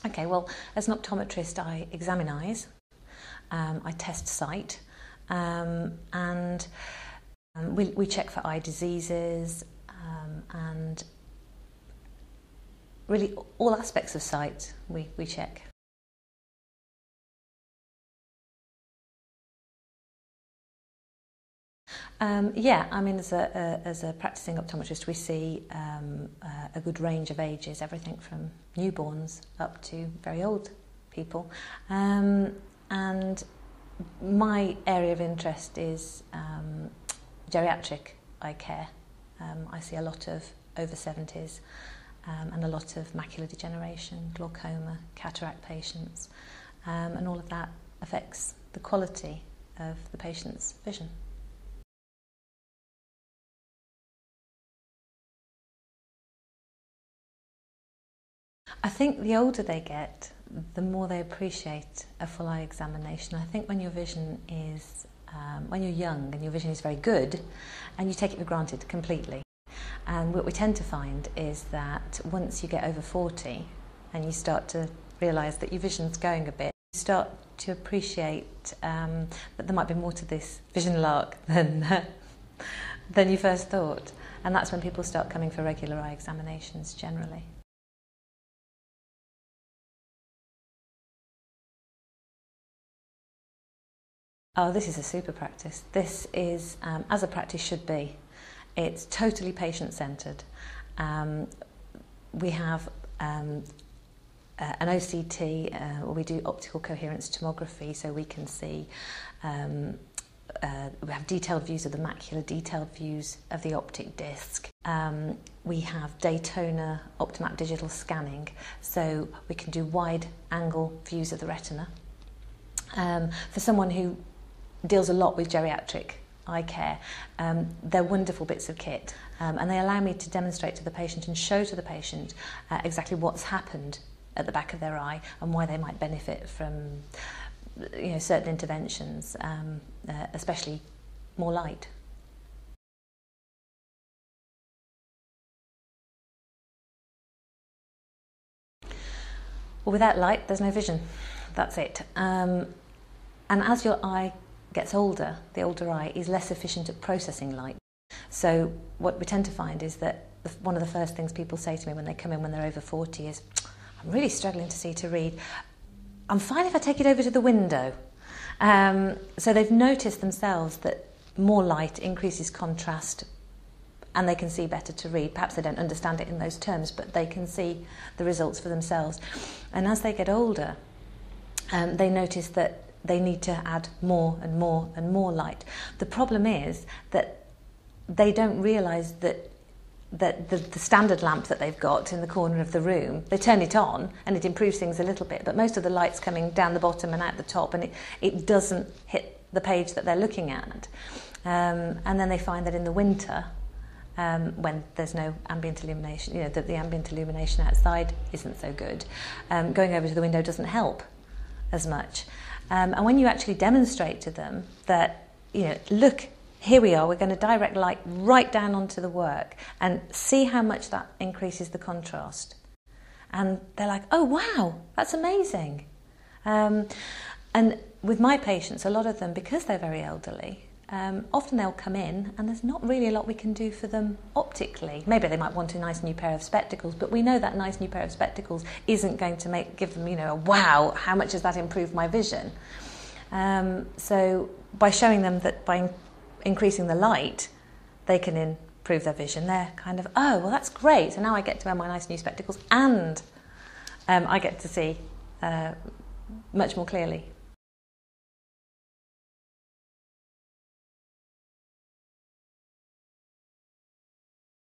Okay, well, as an optometrist, I examine eyes, I test sight, and we check for eye diseases, and really all aspects of sight we check. Yeah, I mean, as a practicing optometrist, we see a good range of ages, everything from newborns up to very old people. And my area of interest is geriatric eye care. I see a lot of over 70s and a lot of macular degeneration, glaucoma, cataract patients, and all of that affects the quality of the patient's vision. I think the older they get, the more they appreciate a full eye examination. I think when your vision is, when you're young and your vision is very good, and you take it for granted completely. And what we tend to find is that once you get over 40 and you start to realise that your vision's going a bit, you start to appreciate that there might be more to this vision lark than you first thought. And that's when people start coming for regular eye examinations generally. Oh, this is a super practice. This is, as a practice should be. It's totally patient-centred. We have an OCT, where we do optical coherence tomography, so we can see, we have detailed views of the macula, detailed views of the optic disc. We have Daytona Optimap digital scanning, so we can do wide-angle views of the retina. For someone who deals a lot with geriatric eye care, they're wonderful bits of kit, and they allow me to demonstrate to the patient and show to the patient exactly what's happened at the back of their eye and why they might benefit from, you know, certain interventions, especially more light. Well, without light, there's no vision. That's it. And as your eye gets older, the older eye is less efficient at processing light. So what we tend to find is that one of the first things people say to me when they come in when they're over 40 is, I'm really struggling to see to read. I'm fine if I take it over to the window. So they've noticed themselves that more light increases contrast and they can see better to read. Perhaps they don't understand it in those terms, but they can see the results for themselves. And as they get older, they notice that they need to add more and more and more light. The problem is that they don't realise that the standard lamp that they've got in the corner of the room, they turn it on and it improves things a little bit, but most of the light's coming down the bottom and out the top, and it doesn't hit the page that they're looking at. And then they find that in the winter, when there's no ambient illumination, you know, the ambient illumination outside isn't so good, going over to the window doesn't help as much. And when you actually demonstrate to them that, you know, look, here we are, we're going to direct light right down onto the work and see how much that increases the contrast. And they're like, oh, wow, that's amazing. And with my patients, a lot of them, because they're very elderly, often they'll come in and there's not really a lot we can do for them optically. Maybe they might want a nice new pair of spectacles, but we know that nice new pair of spectacles isn't going to give them, you know, a wow, how much has that improved my vision? So by showing them that by increasing the light, they can improve their vision, they're kind of, oh, well, that's great. So now I get to wear my nice new spectacles and I get to see much more clearly.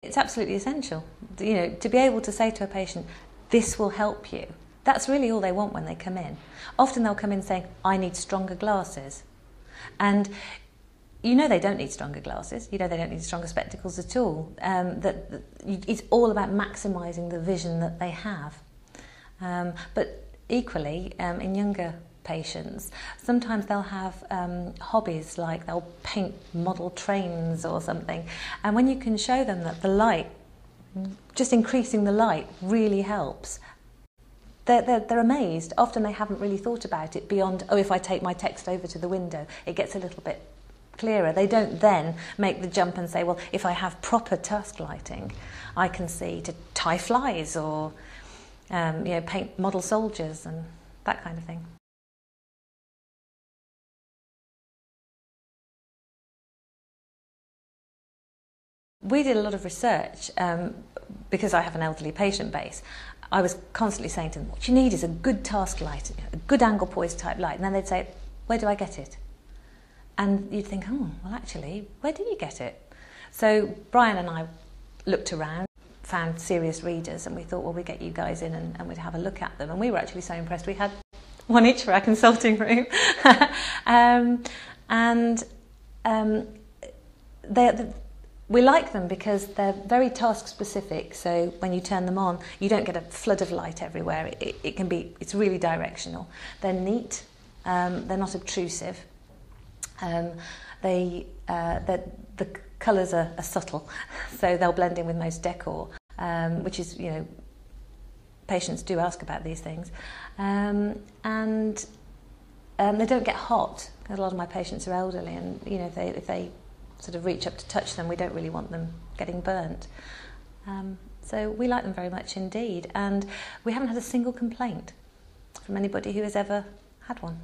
It's absolutely essential, you know, to be able to say to a patient, this will help you. That's really all they want when they come in. Often they'll come in saying, I need stronger glasses. And you know they don't need stronger glasses, you know they don't need stronger spectacles at all. It's all about maximising the vision that they have. But equally, in younger patients, sometimes they'll have hobbies like they'll paint model trains or something, and when you can show them that the light, just increasing the light really helps, they're amazed. Often they haven't really thought about it beyond, oh, if I take my text over to the window, it gets a little bit clearer. They don't then make the jump and say, well, if I have proper task lighting, I can see to tie flies or paint model soldiers and that kind of thing. We did a lot of research because I have an elderly patient base. I was constantly saying to them, what you need is a good task light, a good angle poise type light. And then they'd say, where do I get it? And you'd think, oh, well, actually, where do you get it? So Brian and I looked around, found serious readers, and we thought, well, we'd get you guys in and we'd have a look at them. And we were actually so impressed. We had one each for our consulting room. We like them because they're very task specific. So when you turn them on, you don't get a flood of light everywhere. It's really directional. They're neat. They're not obtrusive. The colours are subtle, so they'll blend in with most decor, which is, patients do ask about these things. They don't get hot, because a lot of my patients are elderly, and if they sort of reach up to touch them, we don't really want them getting burnt. So we like them very much indeed, and we haven't had a single complaint from anybody who has ever had one.